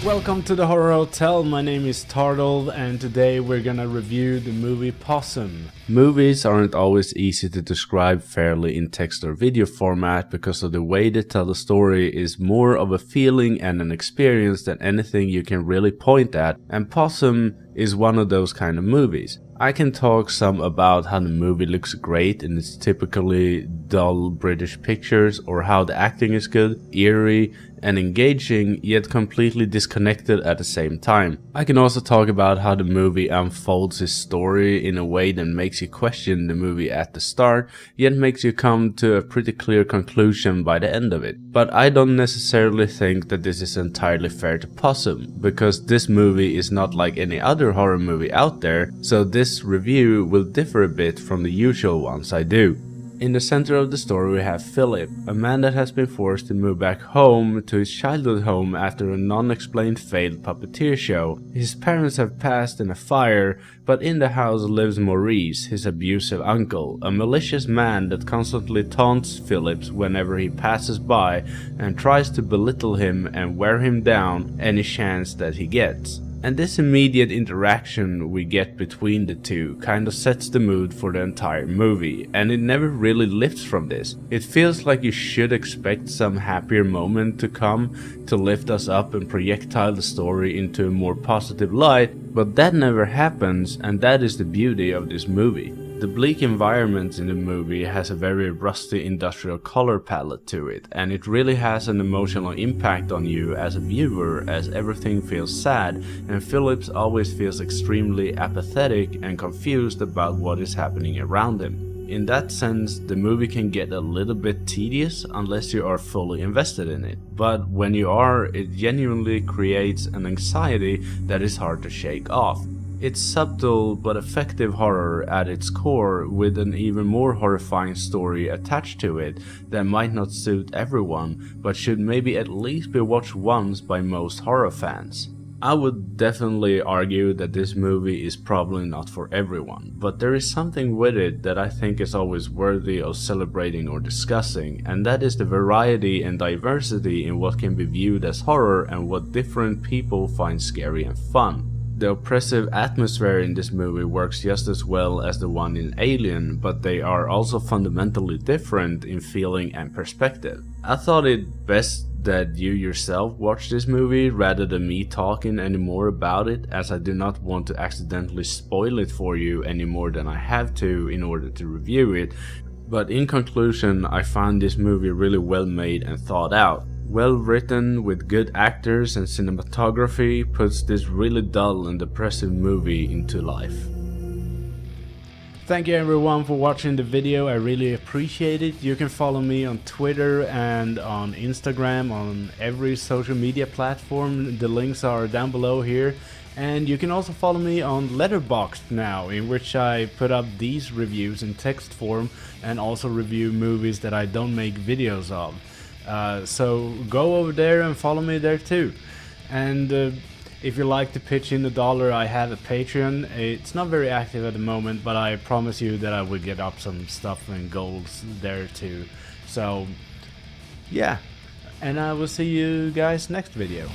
Welcome to the Horror Hotel. My name is Tardal and today we're gonna review the movie Possum. Movies aren't always easy to describe fairly in text or video format because of the way they tell the story is more of a feeling and an experience than anything you can really point at, and Possum is one of those kind of movies. I can talk some about how the movie looks great in its typically dull British pictures, or how the acting is good, eerie and engaging, yet completely disconnected at the same time. I can also talk about how the movie unfolds its story in a way that makes you question the movie at the start, yet makes you come to a pretty clear conclusion by the end of it. But I don't necessarily think that this is entirely fair to Possum, because this movie is not like any other horror movie out there, so this review will differ a bit from the usual ones I do. In the center of the story we have Philip, a man that has been forced to move back home to his childhood home after a non-explained failed puppeteer show. His parents have passed in a fire, but in the house lives Maurice, his abusive uncle, a malicious man that constantly taunts Philip whenever he passes by and tries to belittle him and wear him down any chance that he gets. And this immediate interaction we get between the two kind of sets the mood for the entire movie, and it never really lifts from this. It feels like you should expect some happier moment to come to lift us up and projectile the story into a more positive light, but that never happens, and that is the beauty of this movie. The bleak environment in the movie has a very rusty industrial color palette to it, and it really has an emotional impact on you as a viewer, as everything feels sad and Phillips always feels extremely apathetic and confused about what is happening around him. In that sense, the movie can get a little bit tedious unless you are fully invested in it, but when you are, it genuinely creates an anxiety that is hard to shake off. It's subtle but effective horror at its core, with an even more horrifying story attached to it that might not suit everyone, but should maybe at least be watched once by most horror fans. I would definitely argue that this movie is probably not for everyone, but there is something with it that I think is always worthy of celebrating or discussing, and that is the variety and diversity in what can be viewed as horror and what different people find scary and fun. The oppressive atmosphere in this movie works just as well as the one in Alien, but they are also fundamentally different in feeling and perspective. I thought it best that you yourself watch this movie rather than me talking any more about it, as I do not want to accidentally spoil it for you any more than I have to in order to review it. But in conclusion, I found this movie really well made and thought out. Well written, with good actors, and cinematography puts this really dull and depressive movie into life. Thank you everyone for watching the video, I really appreciate it. You can follow me on Twitter and on Instagram, on every social media platform. The links are down below here. And you can also follow me on Letterboxd now, in which I put up these reviews in text form and also review movies that I don't make videos of. So go over there and follow me there too. And if you like to pitch in $1, I have a Patreon. It's not very active at the moment, but I promise you that I will get up some stuff and goals there too. So yeah, and I will see you guys next video.